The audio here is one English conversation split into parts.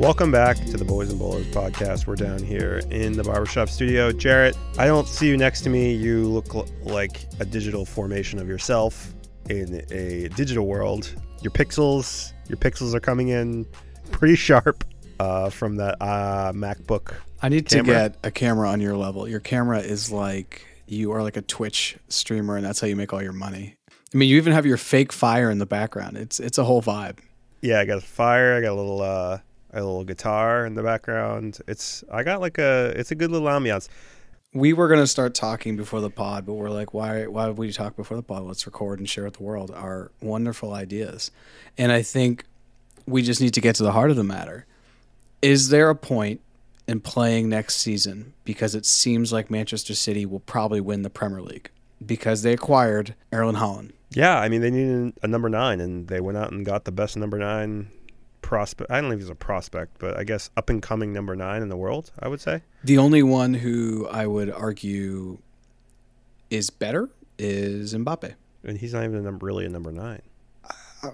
Welcome back to the Boys and Bolos podcast. We're down here in the barbershop studio. Jarrett, I don't see you next to me. You look like a digital formation of yourself in a digital world. Your pixels are coming in pretty sharp from that MacBook. I need camera. to get a camera on your level. Your camera is like, you are like a Twitch streamer, and that's how you make all your money. I mean, you even have your fake fire in the background. It's a whole vibe. Yeah, I got a fire. I got a little guitar in the background. It's a good little ambiance. We were gonna start talking before the pod, but we're like, why would we talk before the pod? Let's record and share with the world our wonderful ideas. And I think we just need to get to the heart of the matter. Is there a point in playing next season, because it seems like Manchester City will probably win the Premier League because they acquired Erland Haaland? Yeah, I mean, they needed a number 9, and they went out and got the best number 9 prospect. I don't know if he's a prospect, but I guess up and coming number 9 in the world, I would say. The only one who I would argue is better is Mbappe. And he's not even really a number 9.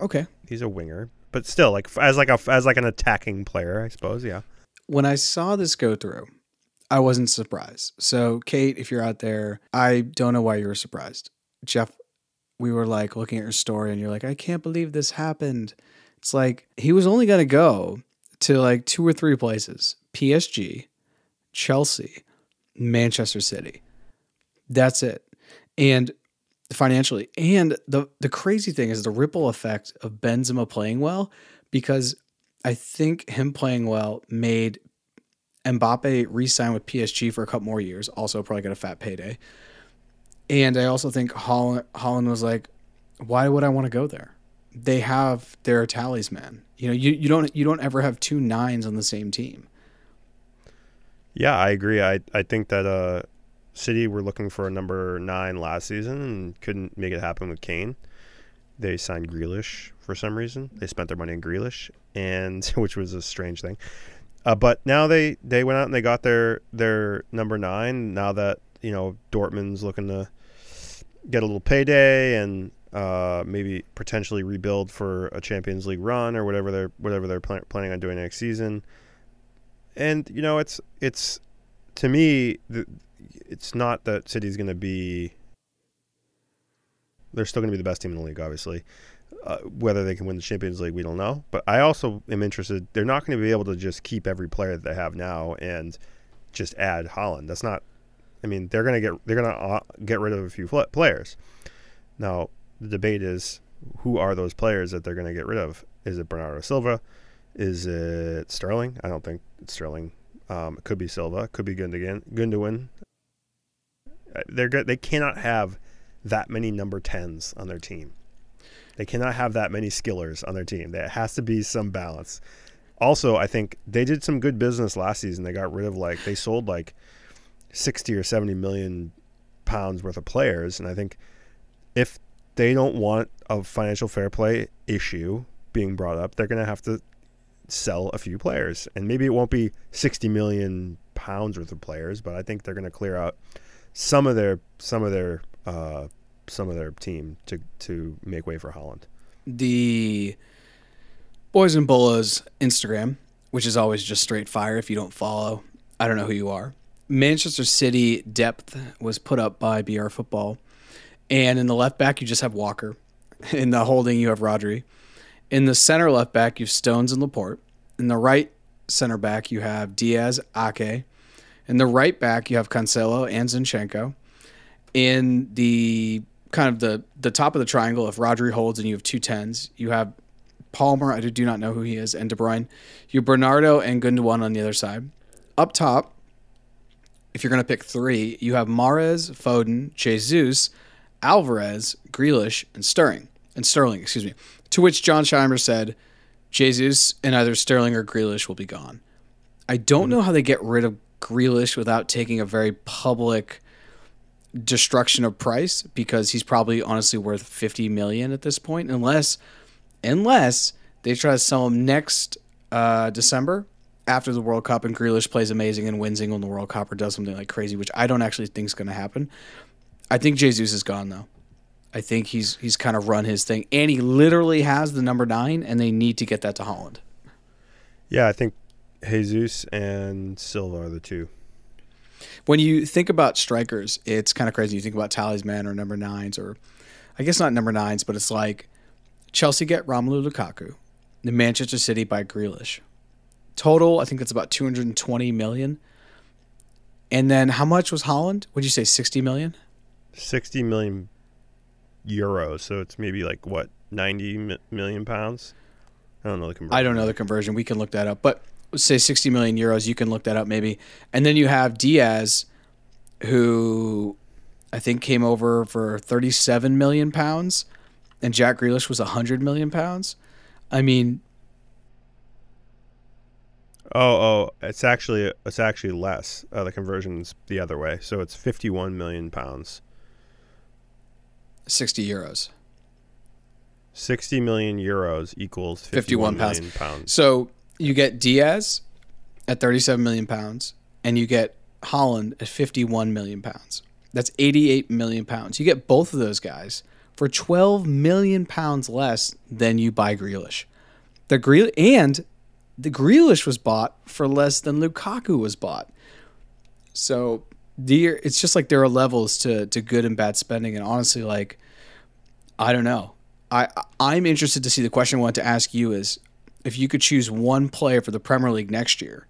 Okay. He's a winger, but still, like as an attacking player, I suppose. Yeah. When I saw this go through, I wasn't surprised. So, Kate, if you're out there, I don't know why you were surprised. Jeff, we were like looking at your story, and you're like, I can't believe this happened. It's like he was only going to go to like 2 or 3 places: PSG, Chelsea, Manchester City. That's it. And financially. And the crazy thing is the ripple effect of Benzema playing well, because I think him playing well made Mbappe re-sign with PSG for a couple more years. Also probably got a fat payday. And I also think Haaland was like, why would I want to go there? They have their talisman. You know, you don't ever have 2 9s on the same team. Yeah, I agree. I think that City were looking for a number 9 last season and couldn't make it happen with Kane. They signed Grealish for some reason. They spent their money on Grealish, and which was a strange thing. But now they went out and they got their number 9. Now that, you know, Dortmund's looking to get a little payday and maybe potentially rebuild for a Champions League run or whatever they're planning on doing next season. And you know, it's to me, it's not that City's going to be. They're still going to be the best team in the league, obviously. Whether they can win the Champions League, we don't know. But I also am interested. They're not going to be able to just keep every player that they have now and just add Haaland. That's not. I mean, they're going to get rid of a few players. Now, the debate is, who are those players that they're going to get rid of? Is it Bernardo Silva? Is it Sterling? I don't think it's Sterling. It could be Silva. It could be Gundogan. They cannot have that many number 10s on their team. They cannot have that many skillers on their team. There has to be some balance. Also, I think they did some good business last season. They got rid of they sold 60 or 70 million pounds worth of players. And I think if they don't want a financial fair play issue being brought up, they're going to have to sell a few players. And maybe it won't be 60 million pounds worth of players, but I think they're going to clear out some of their team to make way for Haaland. The Boys and Bolos Instagram, which is always just straight fire. If you don't follow, I don't know who you are. Manchester City depth was put up by BR Football. And in the left back, you just have Walker. In the holding, you have Rodri. In the center left back, you have Stones and Laporte. In the right center back, you have Diaz, Ake. In the right back, you have Cancelo and Zinchenko. In the kind of the top of the triangle, if Rodri holds and you have 2 10s, you have Palmer, I do not know who he is, and De Bruyne. You have Bernardo and Gundogan on the other side. Up top, if you're going to pick 3, you have Mahrez, Foden, Jesus, Alvarez, Grealish, and Sterling. To which John Scheimer said, Jesus and either Sterling or Grealish will be gone. I don't know how they get rid of Grealish without taking a very public destruction of price, because he's probably honestly worth 50 million at this point, unless they try to sell him next December after the World Cup and Grealish plays amazing and wins England the World Cup or does something like crazy, which I don't actually think is going to happen. I think Jesus is gone, though. I think he's kind of run his thing, and he literally has the number 9, and they need to get that to Haaland. Yeah, I think Jesus and Silva are the two. When you think about strikers, it's kind of crazy. You think about talisman or number nines, or I guess not number nines, but it's like Chelsea get Romelu Lukaku, the Manchester City by Grealish. Total, I think that's about 220 million. And then how much was Haaland? Would you say 60 million? 60 million euros. So it's maybe like what, 90 million pounds? I don't know the conversion. I don't know the conversion. We can look that up. But let's say 60 million euros. You can look that up maybe. And then you have Diaz, who I think came over for 37 million pounds, and Jack Grealish was 100 million pounds. I mean, it's actually less. The conversion's the other way. So it's 51 million pounds. 60 euros. 60 million euros equals 51 million pounds. So you get Diaz at 37 million pounds, and you get Haaland at 51 million pounds. That's 88 million pounds. You get both of those guys for 12 million pounds less than you buy Grealish. The Grealish was bought for less than Lukaku was bought. So it's just like there are levels to good and bad spending, and honestly, like, I don't know. I'm interested to see. The question I want to ask you is, if you could choose one player for the Premier League next year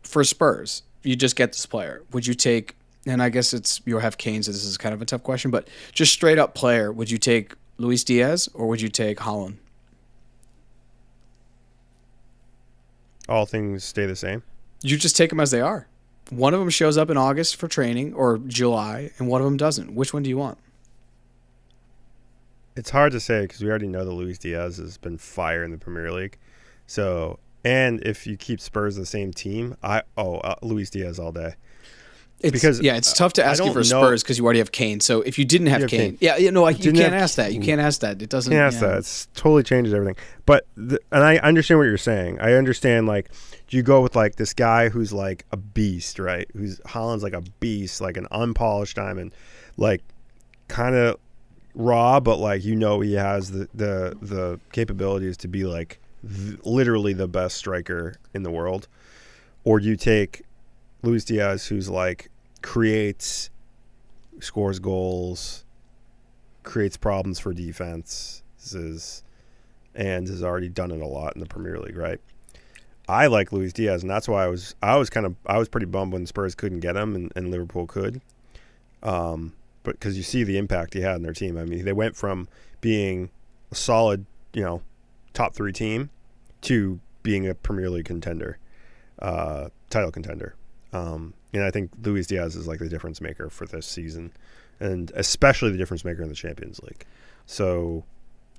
for Spurs, you just get this player. Would you take, and I guess you'll have Kane, so this is kind of a tough question, but just straight up player, would you take Luis Diaz or would you take Haaland? All things stay the same. You just take them as they are. One of them shows up in August for training or July, and one of them doesn't. Which one do you want? It's hard to say because we already know that Luis Diaz has been fire in the Premier League. So, and if you keep Spurs the same team, Luis Diaz all day. It's tough to ask you for Spurs because you already have Kane. So if you didn't have Kane, you can't ask that. You can't ask that. It doesn't. You can't ask that. It's totally changes everything. But and I understand what you're saying. I understand, like, do you go with like this guy who's like a beast, right? Who's Haaland's like a beast, like an unpolished diamond, like kind of raw, but like he has the capabilities to be like literally the best striker in the world, or do you take Luis Diaz, who's like creates, scores goals, creates problems for defense, and has already done it a lot in the Premier League, right? I like Luis Diaz, and that's why I was pretty bummed when Spurs couldn't get him and Liverpool could. But because you see the impact he had in their team. I mean, they went from being a solid, top 3 team to being a Premier League contender, title contender. And I think Luis Diaz is like the difference maker for this season, and especially the difference maker in the Champions League. So,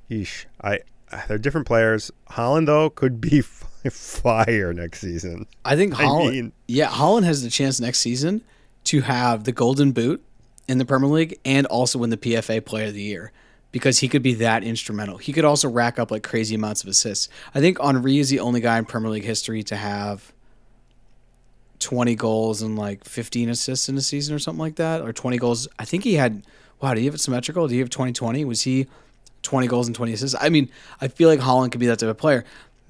they're different players. Haaland, though, could be fire next season. I think Haaland has the chance next season to have the Golden Boot in the Premier League and also win the PFA Player of the Year, because he could be that instrumental. He could also rack up like crazy amounts of assists. I think Henry is the only guy in Premier League history to have 20 goals and like 15 assists in a season or something like that, or 20 goals. I think he had, do you have it symmetrical? Do you have 20-20? Was he 20 goals and 20 assists? I mean, I feel like Haaland could be that type of player.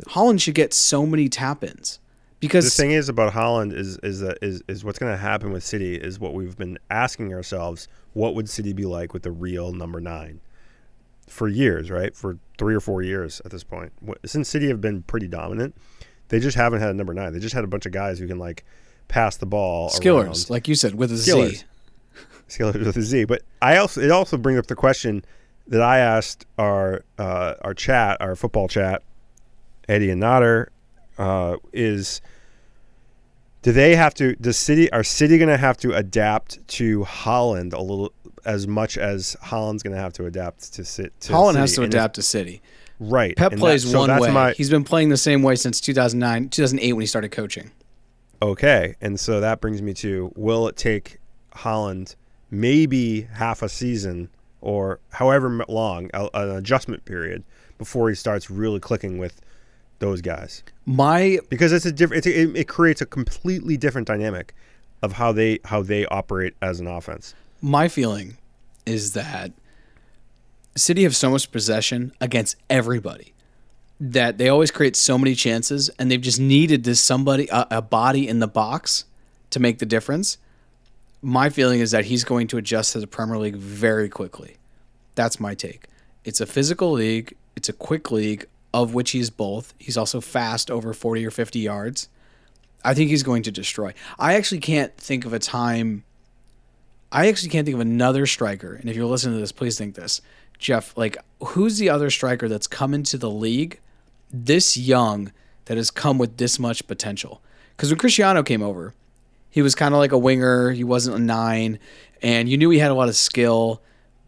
Haaland should get so many tap-ins. Because the thing is about Haaland is what's going to happen with City is what we've been asking ourselves: what would City be like with the real number 9 for years, right? For 3 or 4 years at this point. Since City have been pretty dominant, they just haven't had a number 9. They just had a bunch of guys who can like pass the ball. Skillers, like you said, with a Z. Skillers with a Z. But it also brings up the question that I asked our football chat, Eddie and Notter. Is are City going to have to adapt to Haaland a little as much as Haaland's going to have to adapt to City? Haaland has to adapt to City. Right. Pep plays one way. He's been playing the same way since 2008 when he started coaching. Okay. And so that brings me to, will it take Haaland maybe half a season or however long, an adjustment period, before he starts really clicking with those guys? Because it creates a completely different dynamic of how they operate as an offense. My feeling is that City have so much possession against everybody that they always create so many chances, and they've just needed this somebody, a body in the box to make the difference. My feeling is that he's going to adjust to the Premier League very quickly. That's my take. It's a physical league. It's a quick league, of which he's both. He's also fast, over 40 or 50 yards. I think he's going to destroy. I actually can't think of another striker, and if you're listening to this, please think this. Jeff, like, who's the other striker that's come into the league this young that has come with this much potential? Because when Cristiano came over, he was kind of like a winger. He wasn't a 9, and you knew he had a lot of skill,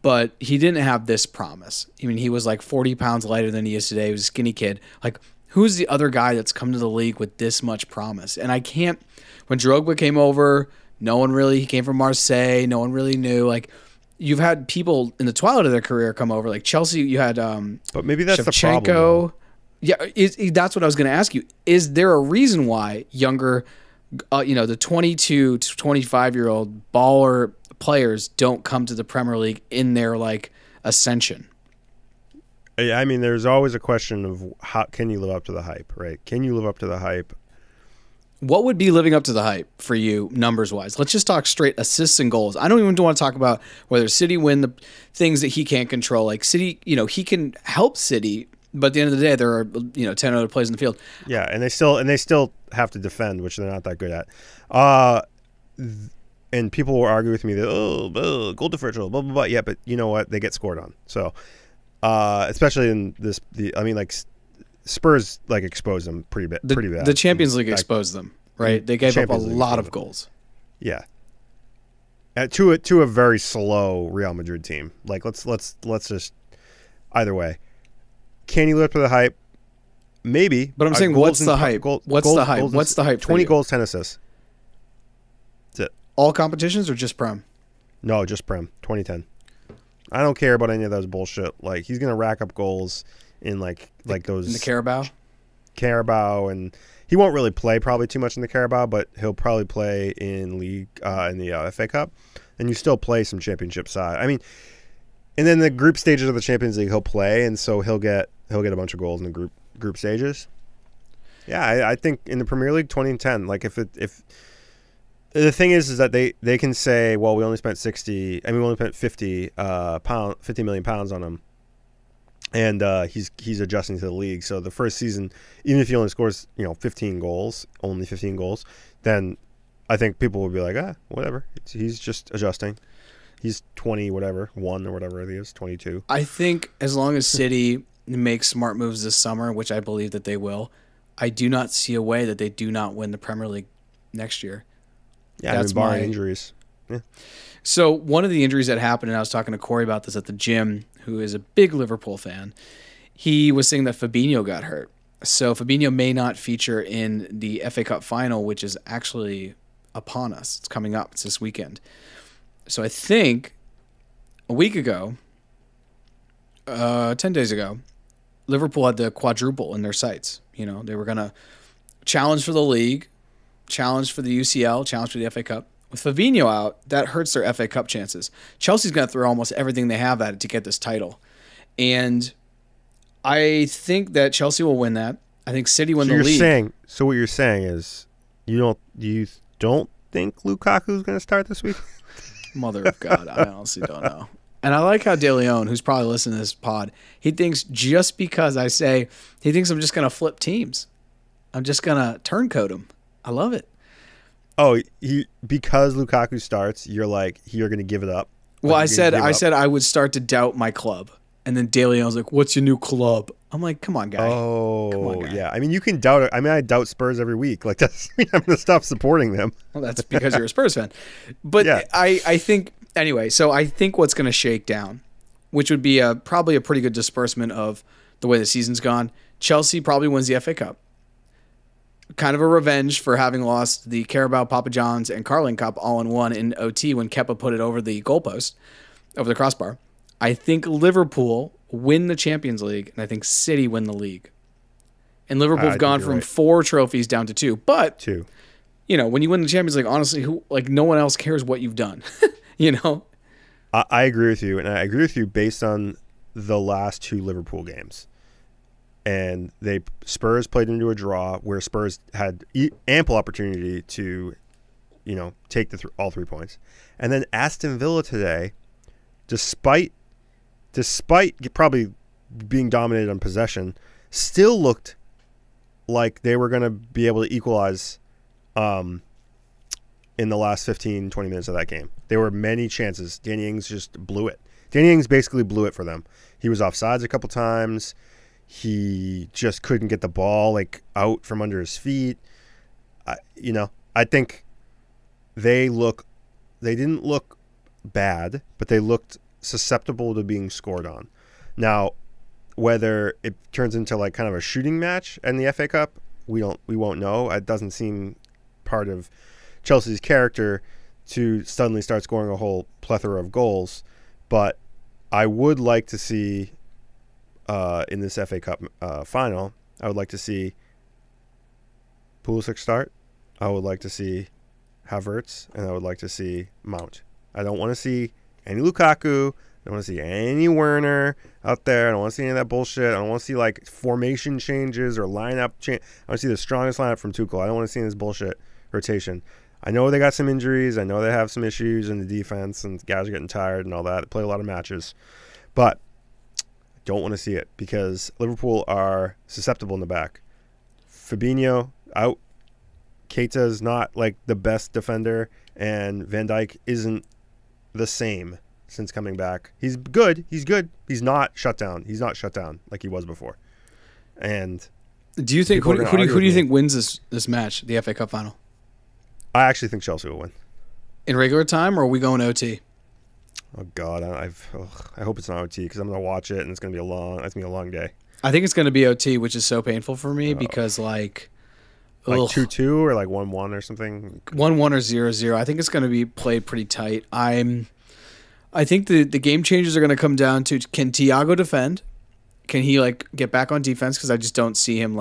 but he didn't have this promise. I mean, he was like 40 pounds lighter than he is today. He was a skinny kid. Like, who's the other guy that's come to the league with this much promise? And I can't. When Drogba came over, he came from Marseille. No one really knew. Like, you've had people in the twilight of their career come over. Like Chelsea, you had but maybe that's Shevchenko. the problem. Yeah, that's what I was going to ask you. Is there a reason why younger, the 22 to 25-year-old baller players don't come to the Premier League in their like ascension? I mean, there's always a question of how can you live up to the hype, right? Can you live up to the hype? What would be living up to the hype for you numbers-wise? Let's just talk straight assists and goals. I don't even want to talk about whether City win the things that he can't control. Like City, he can help City, but at the end of the day, there are 10 other players in the field. Yeah, and they still have to defend, which they're not that good at. And people will argue with me that goal differential, blah blah blah. Yeah, but you know what? They get scored on. So, especially in Spurs exposed them pretty bad. The Champions League exposed them, right? They gave up a lot of goals. Yeah. To a very slow Real Madrid team. Like let's just either way. Can you live up to the hype? Maybe. But I'm saying, what's the hype? What's the hype? What's the hype? 20 goals, 10 assists. That's it. All competitions or just Prem? No, just Prem. 2010. I don't care about any of those bullshit. Like he's gonna rack up goals in those in the Carabao, and he won't really play probably too much in the Carabao, but he'll probably play in league in the FA Cup, and you still play some championship side. I mean, and then the group stages of the Champions League he'll play, and so he'll get a bunch of goals in the group stages. Yeah, I think in the Premier League 20 and 10. Like if the thing is that they can say, well, we only spent 50 million pounds on him. And he's adjusting to the league. So the first season, even if he only scores 15 goals, then I think people will be like, whatever. He's just adjusting. He's 1 or whatever he is, 22. I think as long as City makes smart moves this summer, which I believe that they will, I do not see a way that they do not win the Premier League next year. Yeah, that's barring injuries. Yeah. So one of the injuries that happened, and I was talking to Corey about this at the gym, who is a big Liverpool fan, he was saying that Fabinho got hurt. So Fabinho may not feature in the FA Cup final, which is actually upon us. It's coming up. It's this weekend. So I think a week ago, 10 days ago, Liverpool had the quadruple in their sights. They were going to challenge for the league, challenge for the UCL, challenge for the FA Cup. With Fabinho out, that hurts their FA Cup chances. Chelsea's going to throw almost everything they have at it to get this title. And I think that Chelsea will win that. I think City win the league. So what you're saying is you don't think Lukaku's going to start this week? Mother of God, I honestly don't know. And I like how De Leon, who's probably listening to this pod, he thinks just because I say, he thinks I'm just going to flip teams. I'm just going to turncoat him. I love it. Oh, because Lukaku starts, you're going to give it up? Well, I said I would start to doubt my club. And then De Leon's like, what's your new club? I'm like, come on, guy. Oh, come on, guy. Yeah. I mean, you can doubt it. I mean, I doubt Spurs every week. Like, that's I'm going to stop supporting them. Well, that's because you're a Spurs fan. But yeah. I think, anyway, so I think what's going to shake down, which would be probably a pretty good disbursement of the way the season's gone, Chelsea probably wins the FA Cup. Kind of a revenge for having lost the Carabao, Papa John's, and Carling Cup all in one in OT when Kepa put it over the goalpost, over the crossbar. I think Liverpool win the Champions League, and I think City win the league. And Liverpool have gone from 4 trophies down to 2. But 2. When you win the Champions League, honestly, no one else cares what you've done. I agree with you, and I agree with you based on the last 2 Liverpool games. and Spurs played into a draw where Spurs had ample opportunity to, take all 3 points. And then Aston Villa today, despite probably being dominated on possession, still looked like they were going to be able to equalize in the last 15, 20 minutes of that game. There were many chances. Danny Ings just blew it. Danny Ings basically blew it for them. He was offsides a couple times. He just couldn't get the ball out from under his feet. I think they didn't look bad, but they looked susceptible to being scored on. Now, whether it turns into kind of a shooting match in the FA Cup, we won't know. It doesn't seem part of Chelsea's character to suddenly start scoring a whole plethora of goals. But I would like to see in this FA Cup final, I would like to see Pulisic start. I would like to see Havertz, and I would like to see Mount. I don't want to see any Lukaku. I don't want to see any Werner out there. I don't want to see any of that bullshit. I don't want to see formation changes or lineup change. I want to see the strongest lineup from Tuchel. I don't want to see this bullshit rotation. I know they got some injuries. I know they have some issues in the defense, and guys are getting tired and all that. They play a lot of matches, but I don't want to see it because Liverpool are susceptible in the back. Fabinho out. Keita's not the best defender, and Van Dijk isn't the same since coming back. He's good. He's not shut down. He's not shut down like he was before. And do you think who do you think wins this match, the FA Cup final? I actually think Chelsea will win. In regular time, or are we going OT? Oh God, I hope it's not OT because I'm gonna watch it and it's gonna be a long day. I think it's gonna be OT, which is so painful for me because 2-2 or 1-1 or something. 1-1 or 0-0. I think it's gonna be played pretty tight. I think the game changers are gonna come down to, can Thiago defend? Can he get back on defense? Because I just don't see him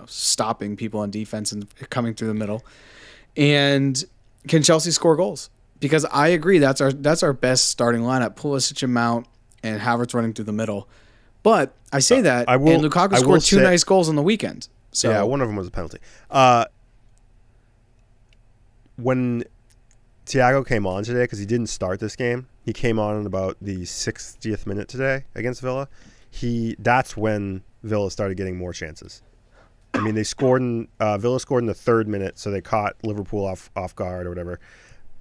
stopping people on defense and coming through the middle. And can Chelsea score goals? Because I agree that's our best starting lineup: Pulisic and Mount and Havertz running through the middle. But I say and Lukaku scored two nice goals on the weekend. So yeah, one of them was a penalty. When Thiago came on today, because he didn't start this game, he came on in about the 60th minute today against Villa. That's when Villa started getting more chances. I mean, Villa scored in the 3rd minute, so they caught Liverpool off guard or whatever.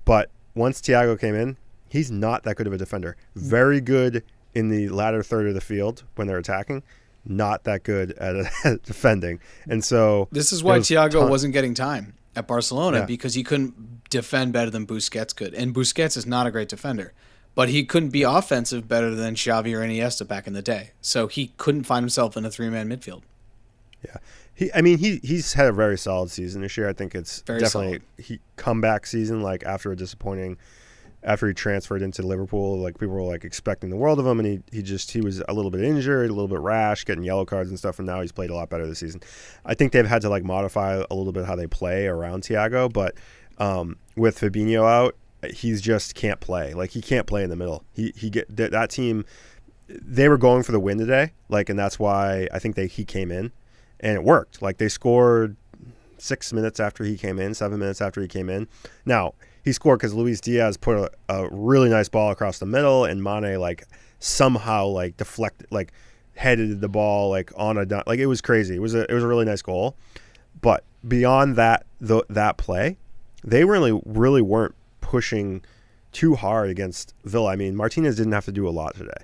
But once Thiago came in, he's not that good of a defender. Very good in the latter third of the field when they're attacking, not that good at defending. And so this is why Thiago wasn't getting time at Barcelona, because he couldn't defend better than Busquets could. And Busquets is not a great defender, but he couldn't be offensive better than Xavi or Iniesta back in the day. So he couldn't find himself in a 3-man midfield. Yeah. He's had a very solid season this year. I think it's very definitely solid. Comeback season, after he transferred into Liverpool, people were expecting the world of him, and he was a little bit injured, a little bit rash, getting yellow cards and stuff, and now he's played a lot better this season. I think they've had to modify a little bit how they play around Thiago, but with Fabinho out, he just can't play. He can't play in the middle. That team, they were going for the win today, and that's why I think he came in. And it worked. They scored 6 minutes after he came in, 7 minutes after he came in. Now, he scored because Luis Diaz put a really nice ball across the middle, and Mane somehow deflected, headed the ball on a it was crazy. It was a really nice goal. But beyond that play, they really weren't pushing too hard against Villa. I mean, Martinez didn't have to do a lot today,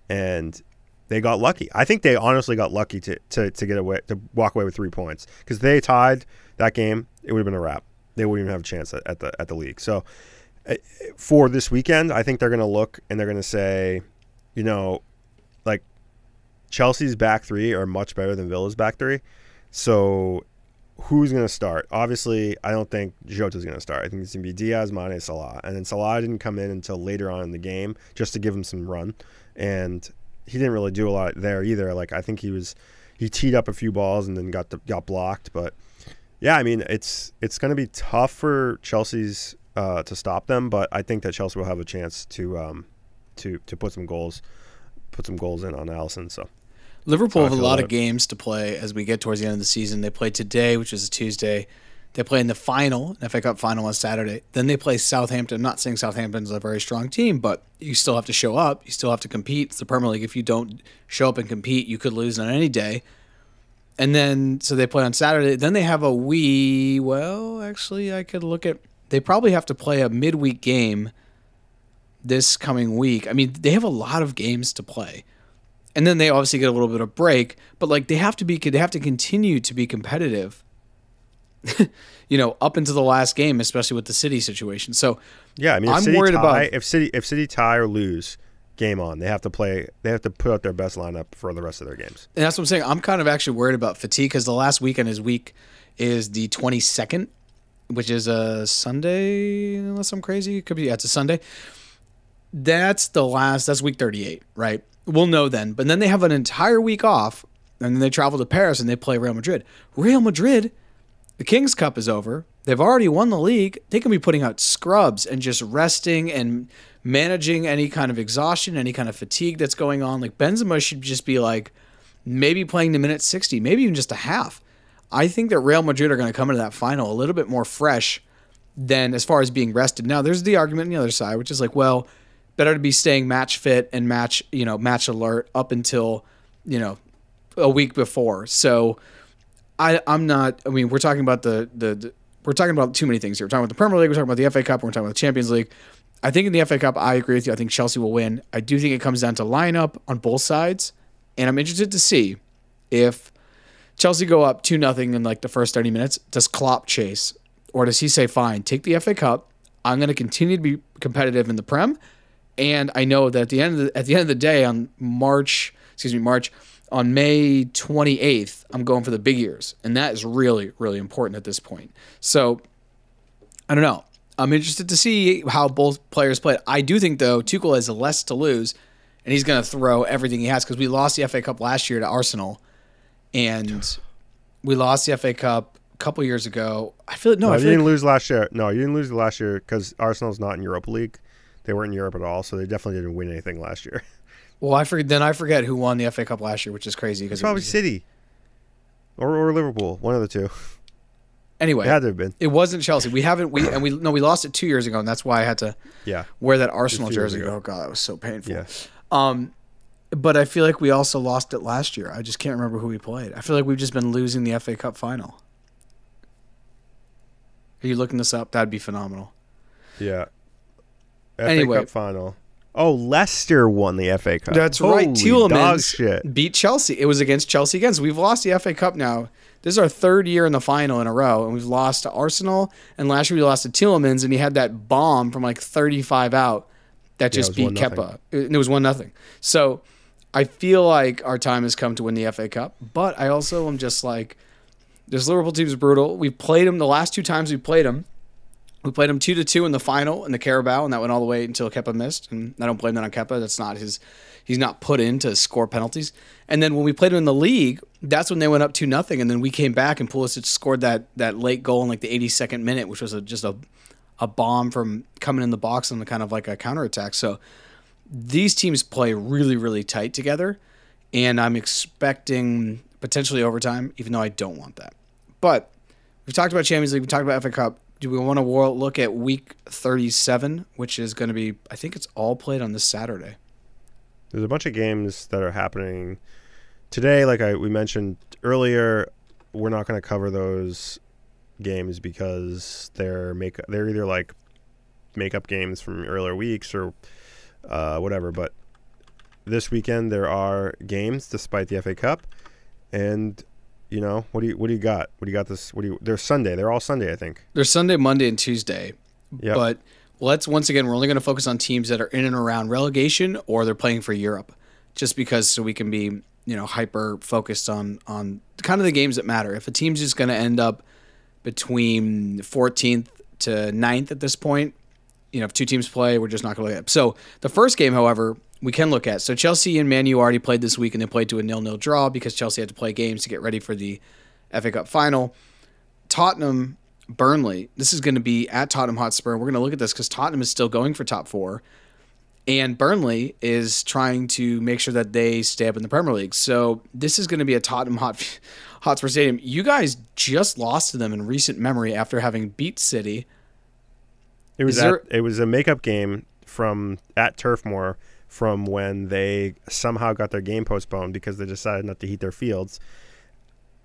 and they got lucky. I think they honestly got lucky to get away, to walk away with 3 points. Because they tied that game, it would have been a wrap. They wouldn't even have a chance at the league. So for this weekend, I think they're going to look and they're going to say, Chelsea's back three are much better than Villa's back three. So who's going to start? Obviously, I don't think Jota's going to start. I think it's going to be Diaz, Mane, Salah. And then Salah didn't come in until later on in the game just to give him some run. And he didn't really do a lot there either. I think he teed up a few balls and then got blocked. But yeah, I mean, it's going to be tough for Chelsea's to stop them. But I think that Chelsea will have a chance to put some goals in on Alisson. So Liverpool That's have how I a feel lot about of games to play as we get towards the end of the season. They play today, which is a Tuesday. They play in the final, FA Cup final on Saturday. Then they play Southampton. I'm not saying Southampton's a very strong team, but you still have to show up. You still have to compete. It's the Premier League. If you don't show up and compete, you could lose on any day. And then, so they play on Saturday. Then they have actually, I could look at, they probably have to play a midweek game this coming week. I mean, they have a lot of games to play. And then they obviously get a little bit of break, but like they have to continue to be competitive, up into the last game, especially with the City situation. So yeah, I mean, if City tie or lose, game on. They have to put out their best lineup for the rest of their games. And that's what I'm saying. I'm kind of actually worried about fatigue because the last weekend is the 22nd, which is a Sunday, unless I'm crazy. It could be, it's a Sunday. That's week 38, right? We'll know then. But then they have an entire week off, and then they travel to Paris and they play Real Madrid. Real Madrid, the King's Cup is over. They've already won the league. They can be putting out scrubs and just resting and managing any kind of exhaustion, any kind of fatigue that's going on. Like Benzema should just be like maybe playing the minute 60, maybe even just a half. I think that Real Madrid are going to come into that final a little bit more fresh than as far as being rested. Now, there's the argument on the other side, which is like, well, better to be staying match fit and match alert up until, a week before. So I'm not, I mean, we're talking about we're talking about too many things here. We're talking about the Premier League, we're talking about the FA Cup, we're talking about the Champions League. I think in the FA Cup, I agree with you. I think Chelsea will win. I do think it comes down to lineup on both sides. And I'm interested to see if Chelsea go up 2-0 in like the first 30 minutes, does Klopp chase? Or does he say, fine, take the FA Cup. I'm going to continue to be competitive in the Prem. And I know that at the end of the day on March, on May 28th, I'm going for the big ears. And that is really, really important at this point. So, I don't know. I'm interested to see how both players play. I do think, though, Tuchel has less to lose, and he's going to throw everything he has because we lost the FA Cup last year to Arsenal, and we lost the FA Cup a couple years ago. You didn't lose last year. No, you didn't lose last year because Arsenal's not in Europa League. They weren't in Europe at all, so they definitely didn't win anything last year. Well, I forget who won the FA Cup last year, which is crazy. It's probably City or Liverpool, one of the two. Anyway, it had to have been. It wasn't Chelsea. We lost it 2 years ago, and that's why I had to wear that Arsenal jersey. Oh god, that was so painful. Yeah. But I feel like we also lost it last year. I just can't remember who we played. I feel like we've just been losing the FA Cup final. Are you looking this up? That'd be phenomenal. Yeah. FA Cup final. Oh, Leicester won the FA Cup. That's right. Tielemans beat Chelsea. It was against Chelsea again. So we've lost the FA Cup now. This is our third year in the final in a row, and we've lost to Arsenal. And last year we lost to Tielemans, and he had that bomb from like 35 out that just beat Kepa. It was 1-0. So I feel like our time has come to win the FA Cup, but I also am just like, this Liverpool team is brutal. We've played them the last 2 times we played them. We played him 2-2 in the final in the Carabao, and that went all the way until Kepa missed. And I don't blame that on Kepa. That's not he's not put in to score penalties. And then when we played him in the league, that's when they went up 2-0, and then we came back and Pulisic scored that late goal in like the 82nd minute, which was just a bomb from coming in the box on the kind of like a counterattack. So these teams play really, really tight together, and I'm expecting potentially overtime, even though I don't want that. But we've talked about Champions League, we talked about FA Cup. Do we want to look at week 37, which is going to be, I think it's all played on this Saturday. There's a bunch of games that are happening today. Like we mentioned earlier, we're not going to cover those games because they're either like makeup games from earlier weeks or whatever. But this weekend there are games despite the FA Cup, and what do you got? What do you got this? They're Sunday. They're all Sunday, I think. They're Sunday, Monday, and Tuesday. Yep. But once again, we're only going to focus on teams that are in and around relegation or they're playing for Europe, just because so we can be, hyper focused on kind of the games that matter. If a team's just going to end up between 14th to 9th at this point, if 2 teams play, we're just not going to look at it. So the first game, however, we can look at. So Chelsea and Man U already played this week, and they played to a 0-0 draw because Chelsea had to play games to get ready for the FA Cup final. Tottenham, Burnley. This is going to be at Tottenham Hotspur. We're going to look at this because Tottenham is still going for top 4. And Burnley is trying to make sure that they stay up in the Premier League. So this is going to be a Tottenham Hotspur Stadium. You guys just lost to them in recent memory after having beat City. It was a makeup game from at Turf Moor from when they somehow got their game postponed because they decided not to heat their fields.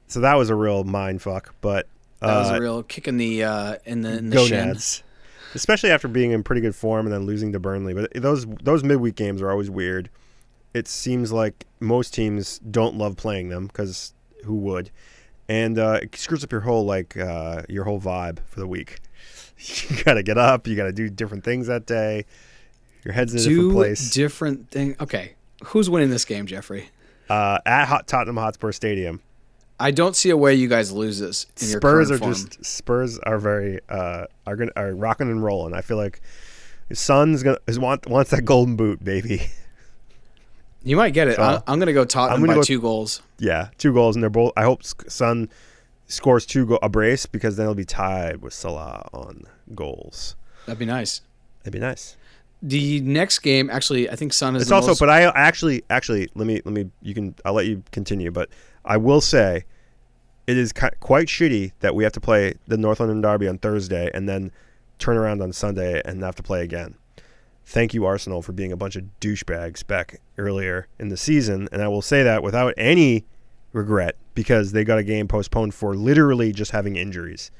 So that was a real mind fuck. But that was a real kick in the gonads. shin. Especially after being in pretty good form and then losing to Burnley. But those midweek games are always weird. It seems like most teams don't love playing them because who would? And it screws up your whole vibe for the week. You got to get up. You got to do different things that day. Your head's in a different place. Different thing. Okay, who's winning this game, Jeffrey? At Tottenham Hotspur Stadium. I don't see a way you guys lose this. In your Spurs are very are rocking and rolling. I feel like his son's wants that golden boot, baby. You might get it. So, I'm gonna go Tottenham by 2 goals. Yeah, 2 goals, and they're both. I hope Son scores a brace because then he'll be tied with Salah on goals. That'd be nice. The next game, actually, I think Son is. It's also, but I actually let me. I'll let you continue, but I will say, it is quite shitty that we have to play the North London Derby on Thursday and then turn around on Sunday and have to play again. Thank you, Arsenal, for being a bunch of douchebags back earlier in the season, and I will say that without any regret because they got a game postponed for literally just having injuries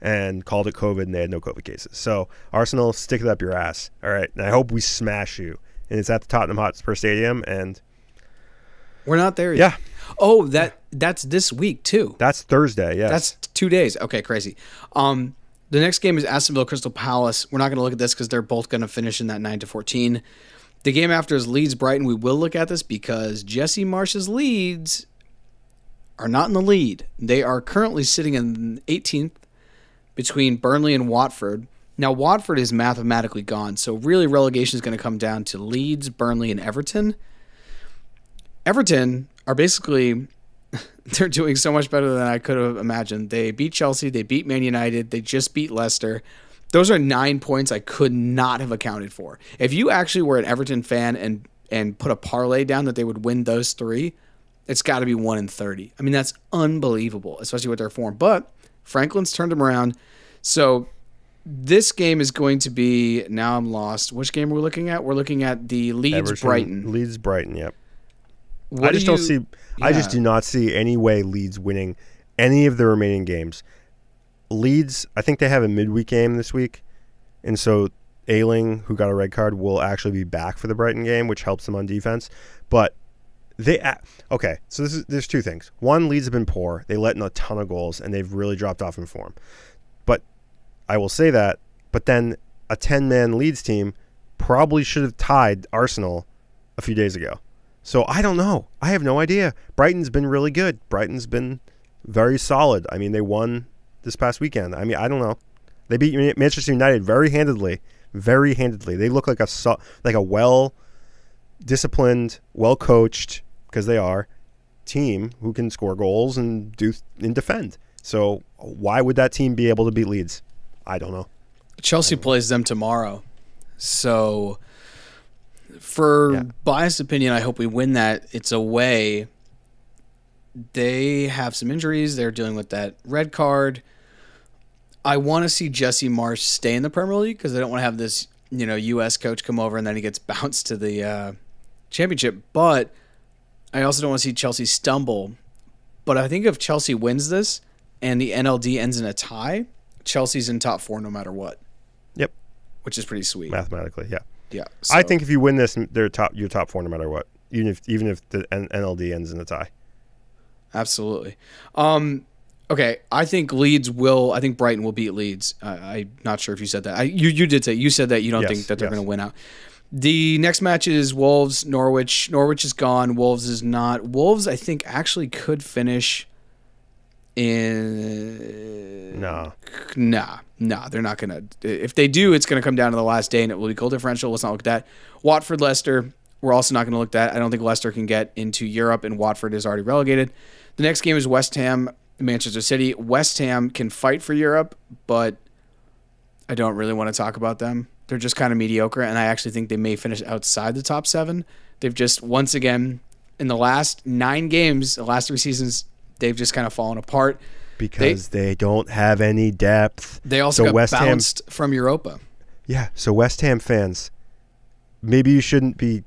and called it COVID, and they had no COVID cases. So, Arsenal, stick it up your ass. All right, and I hope we smash you. And it's at the Tottenham Hotspur Stadium, and we're not there yet. Yeah. Oh, that's this week too. That's Thursday. Yes. That's 2 days. Okay, crazy. The next game is Aston Villa Crystal Palace. We're not going to look at this because they're both going to finish in that 9-14. The game after is Leeds Brighton. We will look at this because Jesse Marsh's Leeds are not in the lead. They are currently sitting in 18th between Burnley and Watford. Now, Watford is mathematically gone, so really relegation is going to come down to Leeds, Burnley, and Everton. Everton are basically, they're doing so much better than I could have imagined. They beat Chelsea, they beat Man United, they just beat Leicester. Those are 9 points I could not have accounted for. If you actually were an Everton fan and put a parlay down that they would win those 3, it's got to be 1 in 30. I mean, that's unbelievable, especially with their form. But Franklin's turned them around. So this game is going to be, now I'm lost. Which game are we looking at? We're looking at the Leeds-Brighton. Leeds-Brighton, yep. I just do not see any way Leeds winning any of the remaining games. Leeds, I think they have a midweek game this week, and so Elie, who got a red card, will actually be back for the Brighton game, which helps them on defense. But so there's 2 things. One, Leeds have been poor. They let in a ton of goals, and they've really dropped off in form. But I will say that. But then a 10-man Leeds team probably should have tied Arsenal a few days ago. So I don't know. I have no idea. Brighton's been really good. Brighton's been very solid. I mean, they won this past weekend. I mean, I don't know. They beat Manchester United very handedly. Very handedly. They look like a well-disciplined, well-coached, because they are, team who can score goals and defend. So why would that team be able to beat Leeds? I don't know. Chelsea plays them tomorrow. So for biased opinion, I hope we win that. It's away. They have some injuries. They're dealing with that red card. I want to see Jesse Marsh stay in the Premier League because I don't want to have this, U.S. coach come over and then he gets bounced to the championship. But I also don't want to see Chelsea stumble. But I think if Chelsea wins this and the NLD ends in a tie, Chelsea's in top 4 no matter what. Yep. Which is pretty sweet. Mathematically, yeah. Yeah. So. I think if you win this, you're top 4 no matter what, even if the NLD ends in a tie. Absolutely. Okay, I think Brighton will beat Leeds. I'm not sure if you said that. You did say, you said that you don't think that they're going to win out. The next match is Wolves, Norwich. Norwich is gone. Wolves is not. Wolves, I think, actually could finish in... No. Nah, they're not going to. If they do, it's going to come down to the last day, and it will be goal differential. Let's not look at that. Watford, Leicester, we're also not going to look at that. I don't think Leicester can get into Europe, and Watford is already relegated. The next game is West Ham, Manchester City. West Ham can fight for Europe, but I don't really want to talk about them. They're just kind of mediocre, and I actually think they may finish outside the top 7. They've just, once again, in the last 9 games, the last 3 seasons, they've just kind of fallen apart. Because they don't have any depth. They also got bounced from Europa. Yeah, so West Ham fans, maybe you shouldn't be,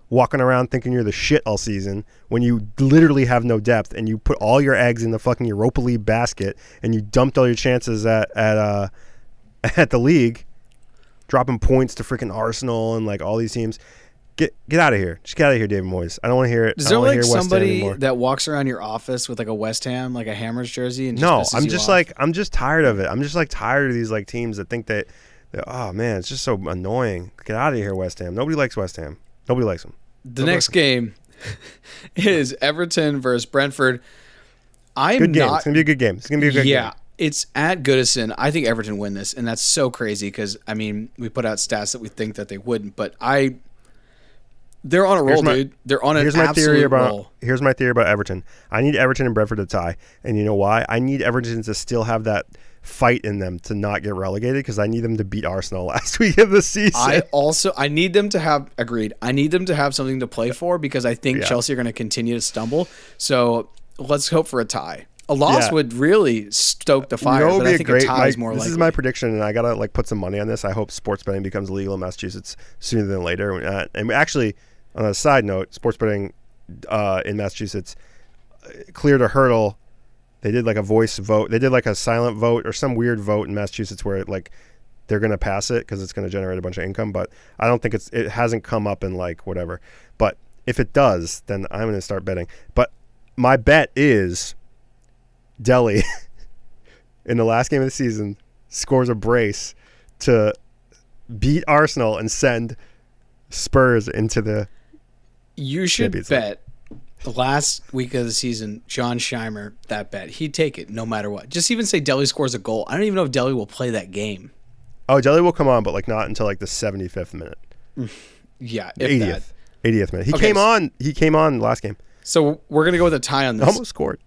walking around thinking you're the shit all season when you literally have no depth and you put all your eggs in the fucking Europa League basket and you dumped all your chances at the league, dropping points to freaking Arsenal and like all these teams. Get out of here. Just get out of here, David Moyes. I don't want to hear it. Is there like somebody that walks around your office with like a West Ham, like a Hammers jersey? And just I'm just like, I'm just tired of it. I'm just like tired of these like teams that think that, oh man, it's just so annoying. Get out of here, West Ham. Nobody likes West Ham. Nobody likes them. The next game is Everton versus Brentford. Good game. It's gonna be a good game. It's gonna be a good game. Yeah, it's at Goodison. I think Everton win this, and that's so crazy because we put out stats that we think that they wouldn't, but they're on a roll, dude. They're on an absolute roll. Here's my theory about Everton. I need Everton and Brentford to tie, and you know why? I need Everton to still have that fight in them to not get relegated because I need them to beat Arsenal last week of the season. I need them to have I need them to have something to play for because I think Chelsea are going to continue to stumble. So let's hope for a tie. A loss would really stoke the fire, but I think a tie is more likely. This is my prediction, and I gotta put some money on this. I hope sports betting becomes legal in Massachusetts sooner than later. And actually, on a side note, sports betting in Massachusetts cleared a hurdle. They did like a voice vote. They did like a silent vote or some weird vote in Massachusetts where they're going to pass it because it's going to generate a bunch of income. But I don't think it hasn't come up in like whatever. But if it does, then I'm going to start betting. But my bet is Delhi in the last game of the season scores a brace to beat Arsenal and send Spurs into the You should bet the last week of the season, John Scheimer, that bet. He'd take it no matter what. Just even say Delhi scores a goal. I don't even know if Delhi will play that game. Oh, Delhi will come on, but like not until like the 75th minute. Yeah, 80th minute. He came on last game. So we're gonna go with a tie on this. Almost scored.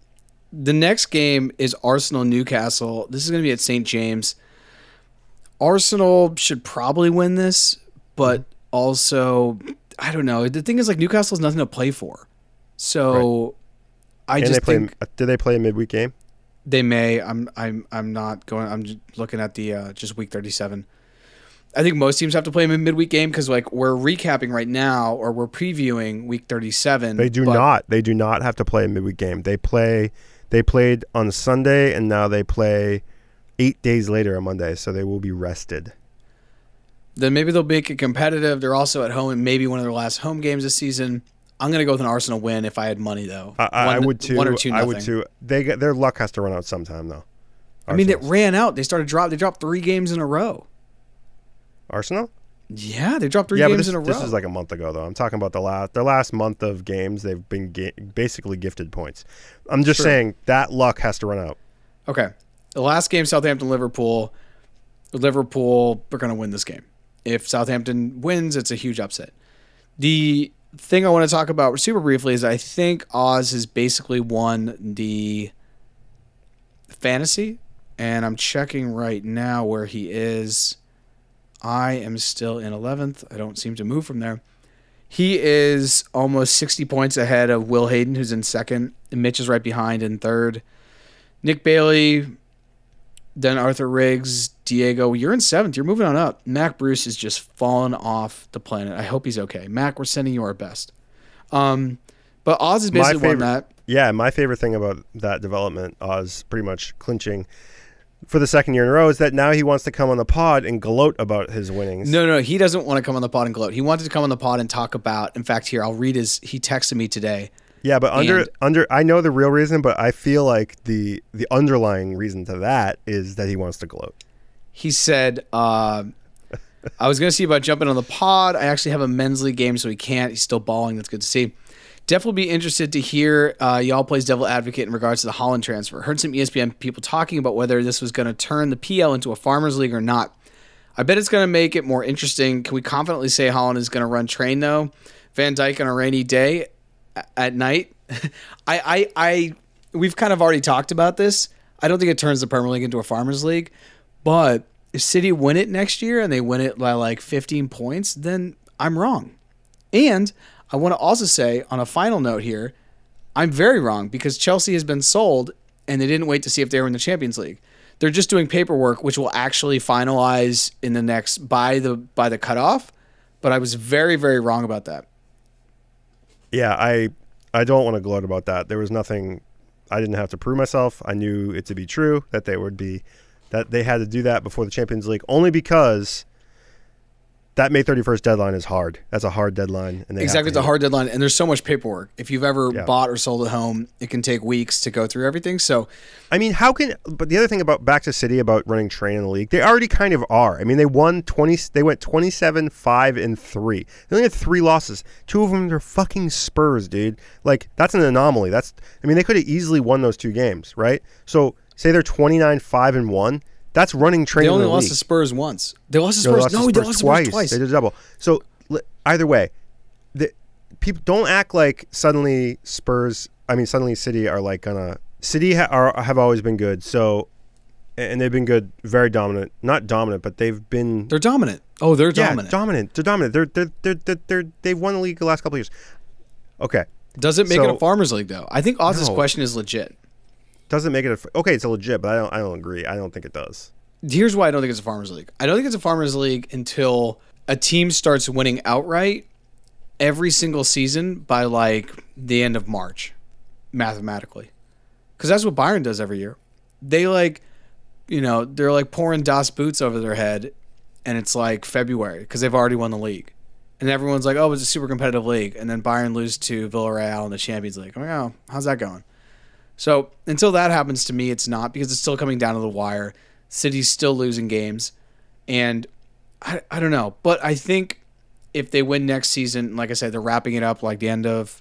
The next game is Arsenal Newcastle. This is gonna be at St. James. Arsenal should probably win this, but also I don't know. The thing is, like, Newcastle has nothing to play for. So I just think. Do they play a midweek game? They may. I'm not going. I'm just looking at the just week 37. I think most teams have to play a midweek game because like we're recapping right now or we're previewing week 37. They do not. They do not have to play a midweek game. They played on Sunday and now they play 8 days later on Monday, so they will be rested. Then maybe they'll make it competitive. They're also at home and maybe one of their last home games this season. I'm going to go with an Arsenal win if I had money, though. I would too. 1 or 2-0. I would too. Their luck has to run out sometime, though. Arsenal's. I mean, it ran out. They dropped 3 games in a row. Arsenal? Yeah, they dropped 3 games in a row. This is like a month ago, though. I'm talking about their last month of games. They've been basically gifted points. I'm just saying that luck has to run out. Okay. The last game, Southampton-Liverpool. Liverpool are going to win this game. If Southampton wins, it's a huge upset. The thing I want to talk about super briefly is I think Oz has basically won the fantasy, and I'm checking right now where he is. I am still in 11th. I don't seem to move from there. He is almost 60 points ahead of Will Hayden, who's in second. And Mitch is right behind in third. Nick Bailey, then Arthur Riggs, Diego, you're in 7th. You're moving on up. Mac Bruce is just fallen off the planet. I hope he's okay. Mac, we're sending you our best. But Oz has basically won that. Yeah, my favorite thing about that development, Oz pretty much clinching for the second year in a row, is that now he wants to come on the pod and gloat about his winnings. No, he doesn't want to come on the pod and gloat. He wanted to come on the pod and talk about, in fact, here, I'll read he texted me today. Yeah, but under I know the real reason, but I feel like the underlying reason to that is that he wants to gloat. He said, I was going to see about jumping on the pod. I actually have a men's league game, so he can't. He's still balling. That's good to see. Def will be interested to hear y'all plays devil advocate in regards to the Haaland transfer. Heard some ESPN people talking about whether this was going to turn the PL into a farmers league or not. I bet it's going to make it more interesting. Can we confidently say Haaland is going to run train, though? Van Dijk on a rainy day at night? We've kind of already talked about this. I don't think it turns the Premier League into a farmers league, but If City win it next year and they win it by like 15 points, then I'm wrong. And I want to also say on a final note here, I'm very wrong because Chelsea has been sold and they didn't wait to see if they were in the Champions League. They're just doing paperwork, which will actually finalize in the next by the cutoff. But I was very, very wrong about that. Yeah, I don't want to gloat about that. There was nothing. I didn't have to prove myself. I knew it to be true that they had to do that before the Champions League, only because that May 31st deadline is hard. That's a hard deadline. And exactly, it's a hard deadline, and there's so much paperwork. If you've ever bought or sold a home, it can take weeks to go through everything. So, I mean, but the other thing about back to City about running train in the league, they already kind of are. I mean, they went 27-5-3. They only had 3 losses. 2 of them are fucking Spurs, dude. Like, that's an anomaly. They could have easily won those 2 games, right? So, say they're 29-5-1. That's running train in the league. They only lost to Spurs once. They lost to Spurs. No, they lost to Spurs twice. They did a double. So either way, people don't act like suddenly City are like gonna. City have always been good. So, and they've been good, very dominant. Not dominant, but they've been. They're dominant. Oh, they're dominant. Dominant. They're dominant. They've won the league the last couple of years. Okay. Does it make it a Farmers League though? I think Oz's question is legit. Doesn't make it okay. It's a legit, but I don't agree. I don't think it does. Here's why I don't think it's a Farmers League. I don't think it's a Farmers League until a team starts winning outright every single season by like the end of March, mathematically, because that's what Bayern does every year. They they're like pouring Das Boots over their head, and it's like February because they've already won the league, and everyone's like, "Oh, it's a super competitive league," and then Bayern lose to Villarreal in the Champions League. I'm like, "Oh, how's that going?" So until that happens to me, it's not, because it's still coming down to the wire. City's still losing games. And I don't know. But I think if they win next season, like I said, they're wrapping it up like the end of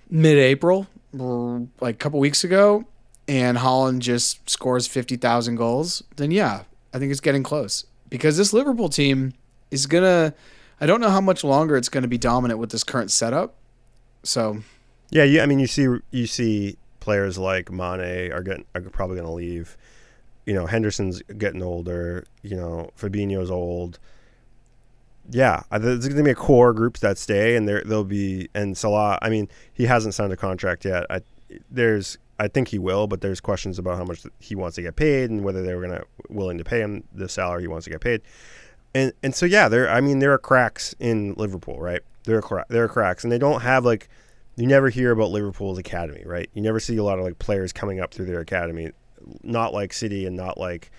mid-April, like a couple weeks ago, and Haaland just scores 50,000 goals, then yeah, I think it's getting close. Because this Liverpool team is going to, I don't know how much longer it's going to be dominant with this current setup. So. Yeah, I mean, you see players like Mane are probably going to leave. Henderson's getting older. Fabinho's old. Yeah, there's going to be a core group that stay, and they'll be. And Salah, I mean, he hasn't signed a contract yet. I think he will, but there's questions about how much he wants to get paid and whether they're willing to pay him the salary he wants to get paid. And so yeah, there are cracks in Liverpool, right? There are cracks, and they don't have like. You never hear about Liverpool's academy, right? You never see a lot of like players coming up through their academy, not like City and not like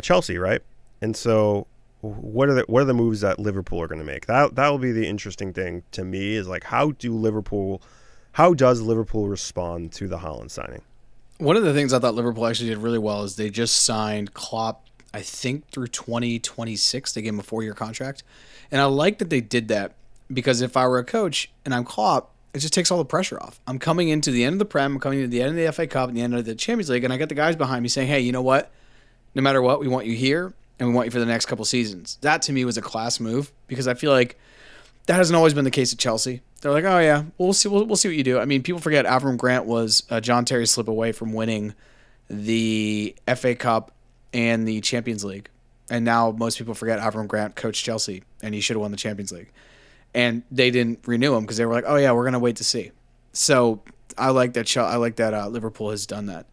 Chelsea, right? And so, what are the moves that Liverpool are going to make? That will be the interesting thing to me, is like how does Liverpool respond to the Haaland signing? One of the things I thought Liverpool actually did really well is they just signed Klopp, I think through 2026. They gave him a 4-year contract, and I like that they did that, because if I were a coach and I'm Klopp, it just takes all the pressure off. I'm coming into the end of the Prem, I'm coming into the end of the FA Cup and the end of the Champions League, and I got the guys behind me saying, hey, you know what? No matter what, we want you here, and we want you for the next couple seasons. That, to me, was a class move, because I feel like that hasn't always been the case at Chelsea. They're like, oh, yeah, we'll see what you do. I mean, people forget Avram Grant was John Terry's slip away from winning the FA Cup and the Champions League. And now most people forget Avram Grant coached Chelsea, and he should have won the Champions League. And they didn't renew him because they were like, oh, yeah, we're going to wait to see. So I like that Liverpool has done that.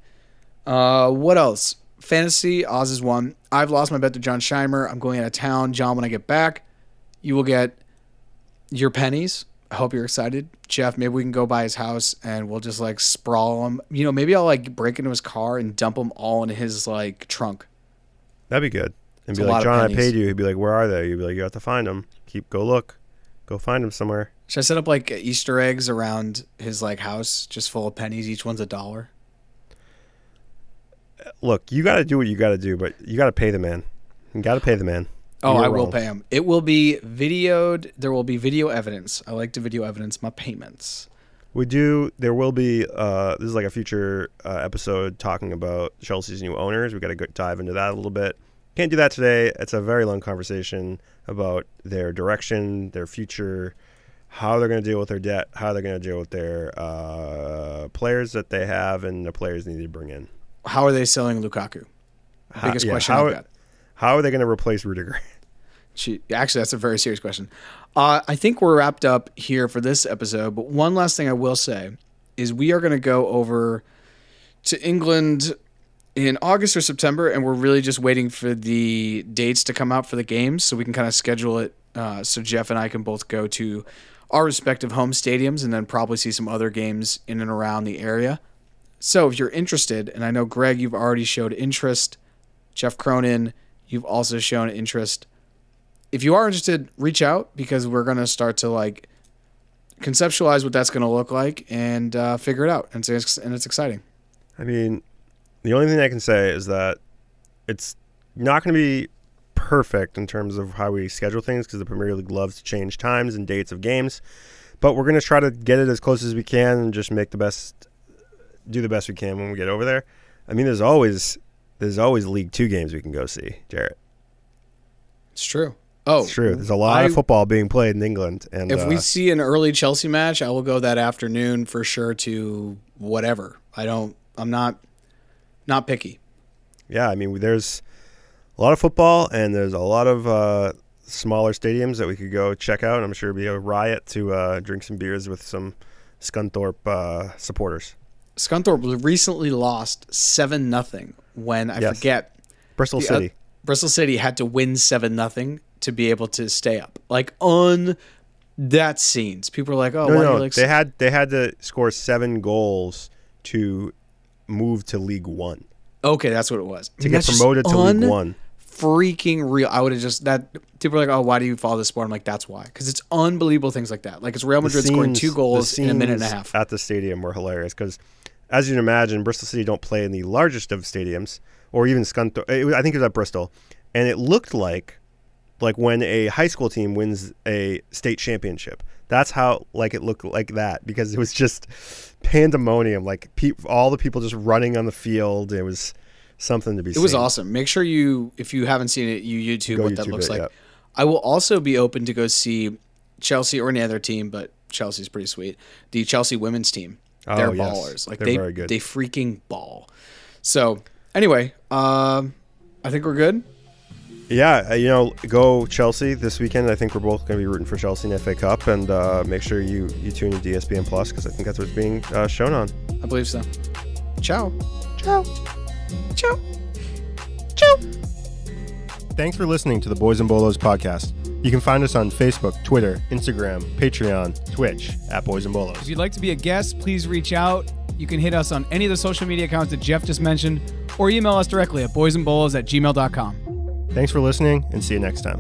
What else? Fantasy, Oz is one. I've lost my bet to John Scheimer. I'm going out of town. John, when I get back, you will get your pennies. I hope you're excited. Jeff, maybe we can go by his house and we'll just like sprawl him. Maybe I'll like break into his car and dump them all in his like trunk. That'd be good. And be like, John, I paid you. He'd be like, where are they? You'd be like, you have to find them. Go look. Go find him somewhere. Should I set up like Easter eggs around his like house, just full of pennies? Each one's $1. Look, you got to do what you got to do, but you got to pay the man. You got to pay the man. Oh, I will pay him. It will be videoed. There will be video evidence. I like to video evidence my payments. There will be. This is like a future episode talking about Chelsea's new owners. We got to dive into that a little bit. Can't do that today. It's a very long conversation about their direction, their future, how they're going to deal with their debt, how they're going to deal with their players that they have, and the players they need to bring in. How are they selling Lukaku? Biggest question I've got. How are they going to replace Rudiger? Actually, that's a very serious question. I think we're wrapped up here for this episode, but one last thing I will say is we are going to go over to England in August or September, and we're really just waiting for the dates to come out for the games so we can kind of schedule it so Jeff and I can both go to our respective home stadiums and then probably see some other games in and around the area. So if you're interested, and I know, Greg, you've already showed interest, Jeff Cronin, you've also shown interest. If you are interested, reach out because we're going to start to like conceptualize what that's going to look like and figure it out. And it's exciting. I mean, the only thing I can say is that it's not going to be perfect in terms of how we schedule things because the Premier League loves to change times and dates of games. But we're going to try to get it as close as we can and just do the best we can when we get over there. I mean, there's always League 2 games we can go see, Jarrett. It's true. Oh, it's true. There's a lot of football being played in England. And if we see an early Chelsea match, I will go that afternoon for sure to whatever. I'm not picky. Yeah, I mean, there's a lot of football and there's a lot of smaller stadiums that we could go check out. I'm sure it'd be a riot to drink some beers with some Scunthorpe supporters. Scunthorpe recently lost 7-0 when forget Bristol City. Bristol City had to win 7-0 to be able to stay up. Like that scenes. People are like, "Oh, no. They had to score 7 goals to move to League 1." Okay, that's what it was. To get promoted to League 1. Freaking real. I would have just people are like, "Oh, why do you follow this sport?" I'm like, "That's why." Because it's unbelievable things like that. Like it's Real Madrid scoring 2 goals in a minute and a half. At the stadium were hilarious because, as you can imagine, Bristol City don't play in the largest of stadiums, or even Scunthorpe. I think it was at Bristol, and it looked like when a high school team wins a state championship. That's how it looked like that because it was just pandemonium. Like all the people just running on the field. It was something to be seen. It was awesome. Make sure if you haven't seen it, you YouTube what that looks like. Yeah. I will also be open to go see Chelsea or any other team, but Chelsea's pretty sweet. The Chelsea women's team. They're ballers. Like they're very good. They freaking ball. So anyway, I think we're good. Yeah, go Chelsea this weekend. I think we're both going to be rooting for Chelsea in the FA Cup, and make sure you tune in to ESPN Plus because I think that's what's being shown on. I believe so. Ciao. Ciao. Ciao. Ciao. Thanks for listening to the Boys and Bolos podcast. You can find us on Facebook, Twitter, Instagram, Patreon, Twitch at Boys and Bolos. If you'd like to be a guest, please reach out. You can hit us on any of the social media accounts that Jeff just mentioned or email us directly at boysandbolos@gmail.com. Thanks for listening and see you next time.